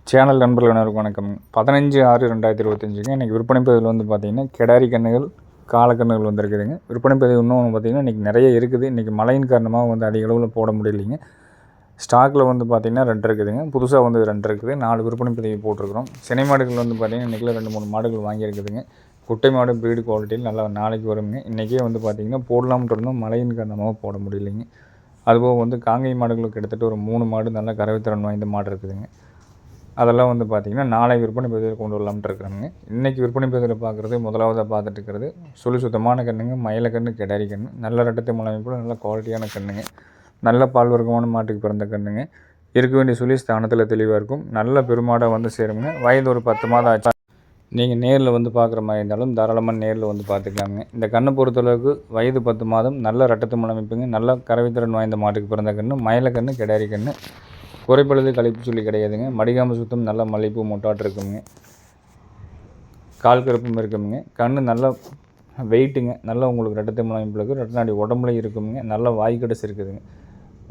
Channel நண்பர்கள் அனைவருக்கும் வணக்கம். 15/6/2025 இன்றைக்கி விற்பனை பதிவில் வந்து பார்த்திங்கன்னா கிடாரி கன்றுகள் காலக்கன்றுகள் வந்துருக்குதுங்க. விற்பனை பதிவு இன்னும் பார்த்திங்கன்னா இன்றைக்கி நிறைய இருக்குது. இன்றைக்கி மழையின் காரணமாக வந்து அதிக அளவில் போட முடியலைங்க. ஸ்டாக்கில் வந்து பார்த்திங்கன்னா 2 இருக்குதுங்க. புதுசாக வந்து 2 இருக்குது. 4 விற்பனை பதிவு போட்டிருக்கிறோம். சினை மாடுகள் வந்து பார்த்திங்கன்னா இன்றைக்கில் 2-3 மாடுகள் வாங்கியிருக்குதுங்க. குட்டை மாடு ப்ரீடு குவாலிட்டியில் நல்லா நாளைக்கு வருங்க. இன்றைக்கே வந்து பார்த்திங்கன்னா போடலாம்னு இருந்தோம், மழையின் காரணமாக போட முடியலைங்க. அதுபோக வந்து காங்கை மாடுகளுக்கு கிட்டத்தட்ட ஒரு 3 மாடு நல்லா கறவைத்திறன் வாய்ந்த மாடு இருக்குதுங்க. அதெல்லாம் வந்து பார்த்திங்கன்னா நாளை விற்பனை பதிவில் கொண்டு வரலாம்னு இருக்கிறாங்க. இன்றைக்கி விற்பனை பதிவில் பார்க்குறது முதலாவதாக பார்த்துட்டு இருக்கிறது சுத்தமான கன்றுங்க, மயில கன்று, கிடாரி கன்று. நல்ல ரட்டத்தை முளைமைப்போட நல்ல குவாலிட்டியான கன்றுங்க. நல்ல பால் வர்க்கமான மாட்டுக்கு பிறந்த கன்றுங்க. இருக்க வேண்டிய ஸ்தானத்தில் தெளிவாக இருக்கும். நல்ல பெருமாடாக வந்து சேருங்க. வயது ஒரு 10 மாதம் ஆச்சு. நீங்கள் நேரில் வந்து பார்க்குற மாதிரி இருந்தாலும் தாராளமாக நேரில் வந்து பார்த்துக்கலாங்க. இந்த கண்ணை பொறுத்தளவுக்கு வயது 10 மாதம், நல்ல ரட்டத்தை முளைமைப்புங்க, நல்ல கறவைத்திறன் வாய்ந்த மாட்டுக்கு பிறந்த கன்று, மயில கன்று, கிடாரி கன்று. குறைப்பழுது கழிப்பு சொல்லி கிடையாதுங்க. மடிகாமல் சுத்தம் நல்ல மல்லிப்பூ மொட்டாட்டு இருக்குங்க. கால் கருப்பும் இருக்குங்க. கண் நல்ல வெயிட்டுங்க. நல்லா உங்களுக்கு ரெட்டத்தை முளைப்பு இருக்குது. ரெட்டநாடி உடம்புலையும் இருக்குங்க. நல்ல வாய்க்கடைசி இருக்குதுங்க.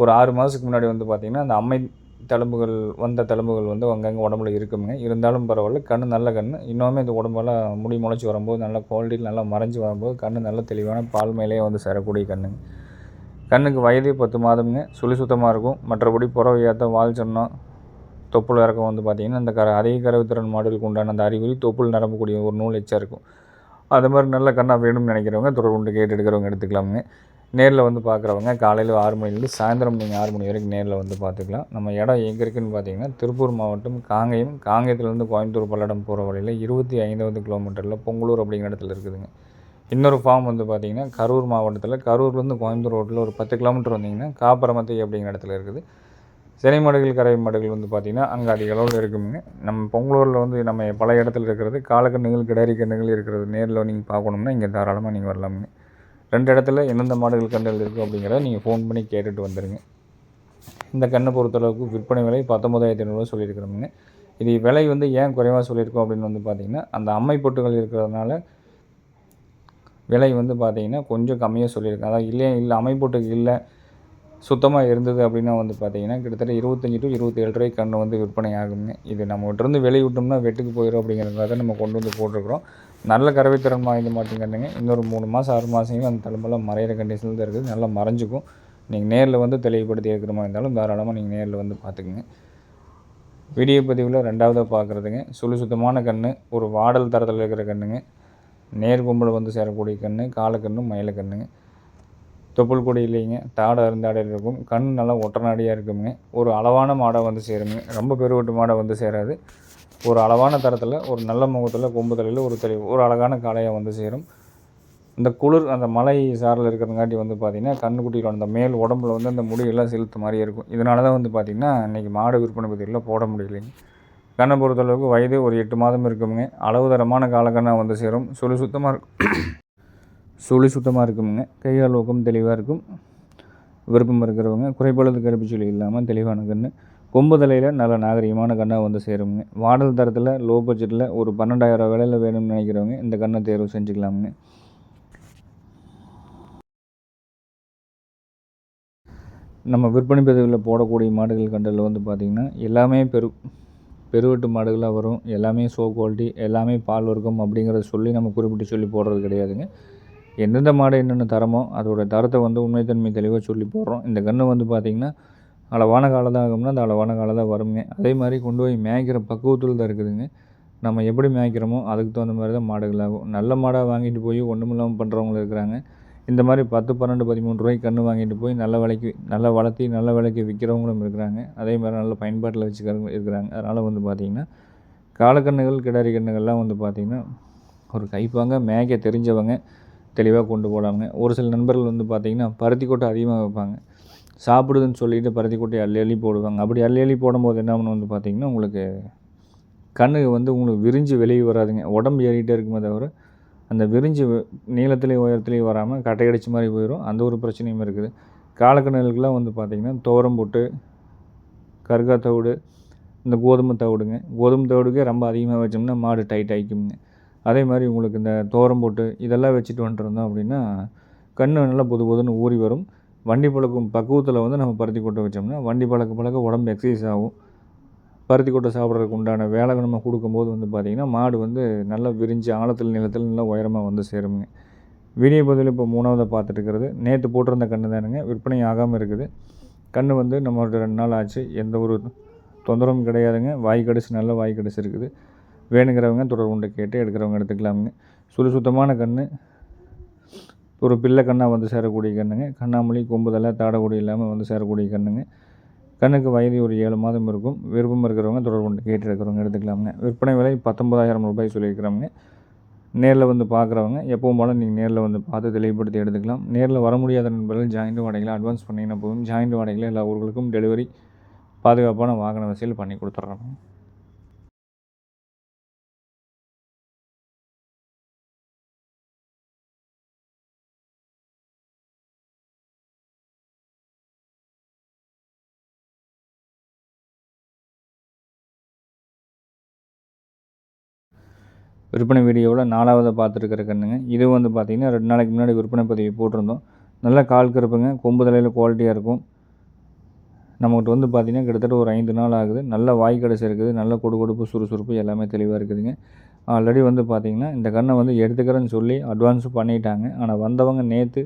ஒரு 6 மாதத்துக்கு முன்னாடி வந்து பார்த்திங்கன்னா அந்த அம்மை தழும்புகள் வந்து அங்கங்கே உடம்புல இருக்குங்க. இருந்தாலும் பரவாயில்ல, கண் நல்ல கண். இன்னுமே இந்த உடம்பெல்லாம் முடி முளைச்சி வரும்போது நல்ல குவாலிட்டியில் நல்லா மறைஞ்சி வரும்போது கண் நல்ல தெளிவான பால் மேலேயே வந்து சேரக்கூடிய கண்ணுங்க. கண்ணுக்கு வயது 10 மாதம்ங்க. சுத்தமாக இருக்கும். மற்றபடி புறவை ஏற்றம், வால் சொன்னம், தொப்புள் இறக்கம் வந்து பார்த்திங்கன்னா இந்த அதிக கறவைத்திறன் மாடுகளுக்கு உண்டான அந்த அறிகுறி தொப்புள் நிரம்பக்கூடிய ஒரு நூல் எச்சா இருக்கும். அது மாதிரி நல்ல கண்ணாக வேணும்னு நினைக்கிறவங்க தொடர்பு கேட்டு எடுக்கிறவங்க எடுத்துக்கலாமுங்க. நேரில் வந்து பார்க்குறவங்க காலையில் 6 மணிலேருந்து சாயந்தரம் நீங்கள் 6 மணி வரைக்கும் நேரில் வந்து பார்த்துக்கலாம். நம்ம இடம் எங்கே இருக்குதுன்னு பார்த்திங்கன்னா திருப்பூர் மாவட்டம் காங்கேயம். காங்கேயத்துலேருந்து கோயம்புத்தூர் பல்லடம் போகிற வழியில் 25வது கிலோமீட்டரில் பொங்கலூர் அப்படிங்கிற இடத்துல இருக்குதுங்க. இன்னொரு ஃபார்ம் வந்து பார்த்திங்கன்னா கரூர் மாவட்டத்தில், கரூர்லேருந்து கோயம்புத்தூர் ரோட்டில் ஒரு 10 கிலோமீட்டர் வந்திங்கன்னா காப்பரமத்தை அப்படிங்கிற இடத்துல இருக்குது. சினை மாடுகள், கறவை மாடுகள் வந்து பார்த்திங்கன்னா அங்கே அதிக அளவில் இருக்குங்க. நம்ம பொங்கலூரில் வந்து நம்ம பல இடத்துல இருக்கிறது காலக்கன்றுகள், கிடாரி கன்றுகள் இருக்கிறது. நேரில் நீங்கள் பார்க்கணும்னா இங்கே தாராளமாக நீங்கள் வரலாமுங்க. 2 இடத்துல எந்தெந்த மாடுகள் கன்றுகள் இருக்குது அப்படிங்கிறத நீங்கள் ஃபோன் பண்ணி கேட்டுட்டு வந்துடுங்க. இந்த கண்ணை பொறுத்தளவுக்கு விற்பனை விலை 19,500 சொல்லியிருக்கிறோமுங்க. இது விலை வந்து ஏன் குறைவாக சொல்லியிருக்கோம் அப்படின்னு வந்து பார்த்திங்கன்னா அந்த அம்மை பொட்டுகள் இருக்கிறதுனால விலை வந்து பார்த்திங்கன்னா கொஞ்சம் கம்மியாக சொல்லியிருக்கேன். அதாவது இல்லை அமைப்போட்டுக்கு இல்லை சுத்தமாக இருந்தது அப்படின்னா வந்து பார்த்திங்கன்னா கிட்டத்தட்ட 25 to 27 ரூபாய்க்கு கன்று வந்து விற்பனை ஆகுங்க. இது நம்மகிட்டருந்து வெளியே விட்டோம்னா வெட்டுக்கு போயிடும் அப்படிங்கிறதுக்காக நம்ம கொண்டு வந்து போட்டிருக்கிறோம். நல்ல கறவைத்திறன் வாய்ந்த மாட்டேங்க கன்றுங்க. இன்னொரு 3 மாதம் 6 மாதம் அந்த தழும்பெல்லாம் மறையிற கண்டிஷனில் தான் இருக்குது. நல்லா மறைஞ்சிக்கும். நீங்கள் நேரில் வந்து தெளிவுபடுத்தி இருக்கிற மாதிரி இருந்தாலும் தாராளமாக நீங்கள் நேரில் வந்து பார்த்துக்குங்க. வீடியோ பதிவில் 2வதாக பார்க்குறதுங்க சுத்தமான கன்று, ஒரு வாடல் தரத்தில் இருக்கிற கன்றுங்க. நேர் கொம்பில் வந்து சேரக்கூடிய கன்று, காலக்கன்று, மயில கன்றுங்க. தொப்புள் கொடி இல்லைங்க. தாடை அருந்தாடையில் இருக்கும். கண் நல்லா ஒற்றநாடியாக இருக்குங்க. ஒரு அளவான மாடை வந்து சேருங்க. ரொம்ப பெருவட்டு மாடை வந்து சேராது. ஒரு அளவான தரத்தில், ஒரு நல்ல முகத்தில், கொம்பு தலையில் ஒரு அழகான காளையாக வந்து சேரும். இந்த குளிர் அந்த மலை சாரில் இருக்கிறங்காட்டி வந்து பார்த்திங்கன்னா கண்ணுக்குட்டியோட அந்த மேல் உடம்புல வந்து அந்த முடியெல்லாம் செலுத்து மாதிரியே இருக்கும். இதனால தான் வந்து பார்த்திங்கன்னா இன்றைக்கி மாடு விற்பனை பதிவில் போட முடியலைங்க. கண்ணை பொறுத்தளவுக்கு வயது ஒரு 8 மாதம் இருக்குமுங்க. அளவு தரமான காலக்கண்ணாக வந்து சேரும். சுத்தமாக இருக்குமுங்க. கைகால் ஊக்கம் தெளிவாக இருக்கும். விருப்பம் இருக்கிறவங்க குறைப்பழுது கருப்பு சொல்லி இல்லாமல் தெளிவான கன்று, கொம்பு தலையில் நல்ல நாகரிகமான கண்ணாக வந்து சேருங்க. வாடல் தரத்தில் லோ பட்ஜெட்டில் ஒரு 12,000 விலையில் வேணும்னு நினைக்கிறவங்க இந்த கண்ணை தேர்வு செஞ்சுக்கலாமுங்க. நம்ம விற்பனை பதிவில் போடக்கூடிய மாடுகள் கன்றுகள் வந்து பார்த்திங்கன்னா எல்லாமே பெருவெட்டு மாடுகளாக வரும். எல்லாமே ஷோ குவாலிட்டி, எல்லாமே பால் வர்க்கம் அப்படிங்கிறத சொல்லி நம்ம குறிப்பிட்டு சொல்லி போடுறது கிடையாதுங்க. எந்தெந்த மாடு என்னென்ன தரமோ அதோடய தரத்தை வந்து உண்மைத்தன்மை தெளிவாக சொல்லி போடுறோம். இந்த கன்று வந்து பார்த்திங்கன்னா அளவான காலம் தான் ஆகும்னா அந்த அளவான காலம் தான் வருங்க. அதே மாதிரி கொண்டு போய் மேய்க்கிற பக்குவத்தில் தான் இருக்குதுங்க. நம்ம எப்படி மேய்க்கிறோமோ அதுக்கு தகுந்த மாதிரி தான் மாடுகள் ஆகும். நல்ல மாடாக வாங்கிட்டு போய் ஒன்றும் இல்லாமல் பண்ணுறவங்களும் இருக்கிறாங்க. இந்த மாதிரி 10, 12, 13 ரூபாய்க்கு கன்று வாங்கிட்டு போய் நல்ல விலைக்கு நல்லா வளர்த்தி நல்ல விலைக்கு விற்கிறவங்களும் இருக்கிறாங்க. அதே மாதிரி நல்ல பயன்பாட்டில் வச்சுக்கிறவங்க இருக்கிறாங்க. அதனால் வந்து பார்த்திங்கன்னா காலக்கன்றுகள், கிடாரி கன்றுகள்லாம் வந்து பார்த்திங்கன்னா ஒரு கைப்பாங்க மேய்க்க தெரிஞ்சவங்க தெளிவாக கொண்டு போகலாமுங்க. ஒரு சில நண்பர்கள் வந்து பார்த்திங்கன்னா பருத்தி கொட்டை அதிகமாக வைப்பாங்க. சாப்பிடுதுன்னு சொல்லிட்டு பருத்தி கொட்டையை அள்ளி போடுவாங்க. அப்படி அள்ளி போடும்போது என்ன பண்ணணும் வந்து பார்த்திங்கன்னா உங்களுக்கு கன்று வந்து உங்களுக்கு விரிஞ்சு வெளியே வராதுங்க. உடம்பு ஏறிகிட்டே இருக்குமே தவிர அந்த விரிஞ்சு நீளத்துலேயும் உயரத்துலேயும் வராமல் கட்டையடிச்ச மாதிரி போயிடும். அந்த ஒரு பிரச்சனையும் இருக்குது. காலக்கன்றுகளுக்கெல்லாம் வந்து பார்த்திங்கன்னா துவரம் போட்டு, கருகா தவிடு, இந்த கோதுமை தவிடுங்க. கோதுமை தவிடுக்கே ரொம்ப அதிகமாக வச்சோம்னா மாடு டைட் ஆகிக்குங்க. அதே மாதிரி உங்களுக்கு இந்த துவரம் போட்டு இதெல்லாம் வச்சுட்டு வந்துட்டுருந்தோம் அப்படின்னா கன்று நல்லா பொதுன்னு ஊறி வரும். வண்டி பழக்கும் பக்குவத்தில் வந்து நம்ம பருத்தி கொட்டை வச்சோம்னா வண்டி பழக்க உடம்பு எக்ஸசைஸ் ஆகும். பருத்தி கொட்டை சாப்பிட்றதுக்கு உண்டான வேலை நம்ம கொடுக்கும்போது வந்து பார்த்திங்கன்னா மாடு வந்து நல்லா விரிஞ்சு ஆழத்தில் நிலத்தில் நல்லா உயரமாக வந்து சேருங்க. வீடியோ பதில் இப்போ 3ஆவதாக பார்த்துட்டு இருக்கிறது நேற்று போட்டிருந்த கன்று தானுங்க, விற்பனை ஆகாமல் இருக்குது. கன்று வந்து நம்மளோட 2 நாள் ஆச்சு, எந்த ஒரு தொந்தரவும் கிடையாதுங்க. வாய் கடிச்சு நல்ல வாய் கடிச்சு இருக்குது. வேணுங்கிறவங்க தொடர்பு கொண்டு கேட்டு எடுக்கிறவங்க எடுத்துக்கலாமுங்க. சுத்தமான கன்று, ஒரு பிள்ளை கண்ணாக வந்து சேரக்கூடிய கன்றுங்க. கண்ணாமொழி கொம்புதலை தாடகுடி இல்லாமல் வந்து சேரக்கூடிய கன்றுங்க. கண்ணுக்கு வயது ஒரு 7 மாதம் இருக்கும். விருப்பம் இருக்கிறவங்க தொடர்பு கொண்டு கேட்டு எடுக்கிறவங்க எடுத்துக்கலாமுங்க. விற்பனை விலை 19,000 ரூபாய் சொல்லியிருக்கிறோங்க. நேரில் வந்து பார்க்குறவங்க எப்பவும் போல் நீங்கள் நேரில் வந்து பார்த்து தெளிவுபடுத்தி எடுத்துக்கலாம். நேரில் வர முடியாத நண்பர்கள் ஜாயிண்ட் வாடகையில் அட்வான்ஸ் பண்ணிங்கன்னா போதும். ஜாயிண்ட் வாடகையில் எல்லா ஊர்களுக்கும் டெலிவரி பாதுகாப்பான வாகன வசதியில் பண்ணி கொடுத்துட்றோங்க. விற்பனை வீடியோவில் 4ஆவதாக பார்த்துருக்கிற கன்றுங்க. இது வந்து பார்த்திங்கன்னா 2 நாளைக்கு முன்னாடி விற்பனை பதிவு போட்டிருந்தோம். நல்லா கால் கருப்புங்க, கொம்பு தலையில் குவாலிட்டியாக இருக்கும். நம்மகிட்ட வந்து பார்த்திங்கன்னா கிட்டத்தட்ட ஒரு 5 நாள் ஆகுது. நல்ல வாய் கடைசி இருக்குது, நல்ல கொடுப்பு சுறுசுறுப்பு எல்லாமே தெளிவாக இருக்குதுங்க. ஆல்ரெடி வந்து பார்த்திங்கன்னா இந்த கன்றை வந்து எடுத்துக்கிறேன்னு சொல்லி அட்வான்ஸும் பண்ணிட்டாங்க. ஆனால் வந்தவங்க நேற்று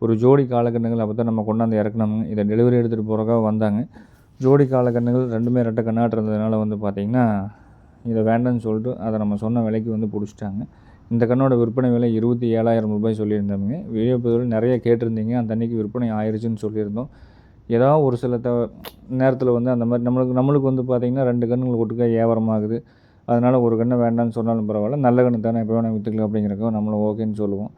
ஒரு ஜோடி காலக்கன்றுகள் அப்போ தான் நம்ம கொண்டாந்து இறக்குனோமுங்க. இதை டெலிவரி எடுத்துகிட்டு போகிறக்காக வந்தாங்க. ஜோடி காலக்கன்றுகள் 2மே ரெட்டை கண்ணாட்டு இருந்ததுனால வந்து பார்த்திங்கன்னா இதை வேண்டான்னு சொல்லிட்டு அதை நம்ம சொன்ன விலைக்கு வந்து பிடிச்சிட்டாங்க. இந்த கண்ணோட விற்பனை விலை 27,000 ரூபாய் சொல்லியிருந்தோமுங்க. வீடியோ பதிவில் நிறைய கேட்டிருந்தீங்க. அந்த அன்றைக்கி விற்பனை ஆயிடுச்சுன்னு சொல்லியிருந்தோம். ஏதாவது ஒரு சில நேரத்தில் வந்து அந்த மாதிரி நம்மளுக்கு வந்து பார்த்திங்கன்னா 2 கன்றுகள் ஒட்டுக்கா வியாபாரமாகுது. அதனால் ஒரு கன்றை வேண்டான்னு சொன்னாலும் பரவாயில்ல, நல்ல கன்று தானே எப்போ வேணால் விற்றுக்கலாம் அப்படிங்கிறக்காக நம்மளும் ஓகேன்னு சொல்லுவோம்.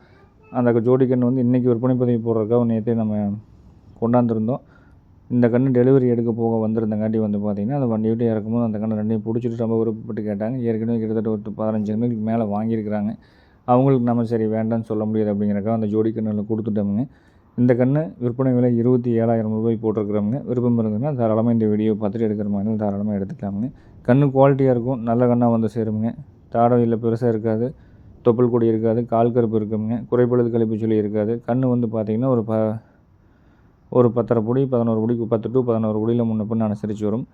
அந்த ஜோடி கன்று வந்து இன்றைக்கி விற்பனை பதிவு போடுறதுக்காக நேற்றே நம்ம கொண்டாந்துருந்தோம். இந்த கன்று டெலிவரி எடுக்க போக வந்திருந்தங்காட்டி வந்து பார்த்திங்கன்னா அந்த வண்டி விட்டு இறக்கும்போது அந்த கன்று 2யும் பிடிச்சிட்டு ரொம்ப விருப்பப்பட்டு கேட்டாங்க. ஏற்கனவே கிட்டத்தட்ட ஒரு 15 கன்றுக்கு மேலே வாங்கியிருக்கிறாங்க. அவங்களுக்கு நம்ம சரி வேண்டான்னு சொல்ல முடியாது அப்படிங்கிறக்காக அந்த ஜோடி கன்றில் கொடுத்துட்டோமுங்க. இந்த கன்று விற்பனை விலை 27,000 ரூபாய் போட்டிருக்கிறோமுங்க. விருப்பம் இருந்ததுன்னா தாராளமாக இந்த வீடியோ பார்த்துட்டு எடுக்கிற மாதிரி தாராளமாக எடுத்துக்கலாமுங்க. கன்று குவாலிட்டியாக இருக்கும், நல்ல கன்னாக வந்து சேருமுங்க. தாடம் இல்லை பெருசாக இருக்காது, தொப்புள் கொடி இருக்காது, கால் கருப்பு இருக்குமுங்க, குறைப்பழுது கழிப்பு சொல்லி இருக்காது. கன்று வந்து பார்த்திங்கன்னா ஒரு 10.5 பொடி 11 பொடிக்கு 10 to 11 பொடியில் முன்ன பின்ன அனுசரித்து வரும்.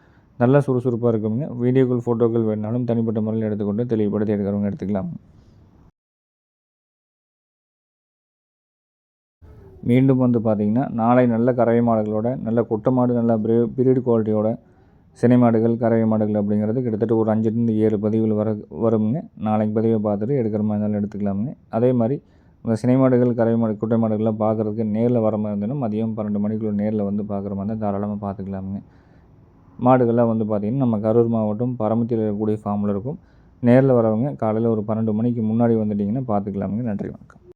நல்லா சுறுசுறுப்பாக இருக்குங்க. வீடியோக்கள் ஃபோட்டோக்கள் வேணாலும் தனிப்பட்ட முறையில் எடுத்துக்கொண்டு தெளிவுபடுத்தி எடுக்கிறவங்க எடுத்துக்கலாம். மீண்டும் வந்து பார்த்திங்கன்னா நாளை நல்ல கறவை மாடுகளோட, நல்ல கொட்டை மாடு, நல்ல பிரீடு குவாலிட்டியோட சினை மாடுகள், கறவை மாடுகள் அப்படிங்கிறது கிட்டத்தட்ட ஒரு 5 to 7 பதிவுகள் வருங்க. நாளைக்கு பதிவை பார்த்துட்டு எடுக்கிற மாதிரி இருந்தாலும் எடுத்துக்கலாமுங்க. அதே மாதிரி இந்த சினை மாடுகள், கறவை மாடு, குட்டை மாடுகள்லாம் பார்க்குறதுக்கு நேரில் வர மாதிரி இருந்ததுன்னா மதியம் 12 மணிக்குள்ளே நேரில் வந்து பார்க்குற மாதிரி இருந்தால் தாராளமாக பார்த்துக்கலாமுங்க. மாடுகள்லாம் வந்து பார்த்திங்கன்னா நம்ம கரூர் மாவட்டம் பரமத்தியில் இருக்கக்கூடிய ஃபார்மில் இருக்கும். நேரில் வரவங்க காலையில் ஒரு 12 மணிக்கு முன்னாடி வந்துட்டிங்கன்னா பார்த்துக்கலாமுங்க. நன்றி, வணக்கம்.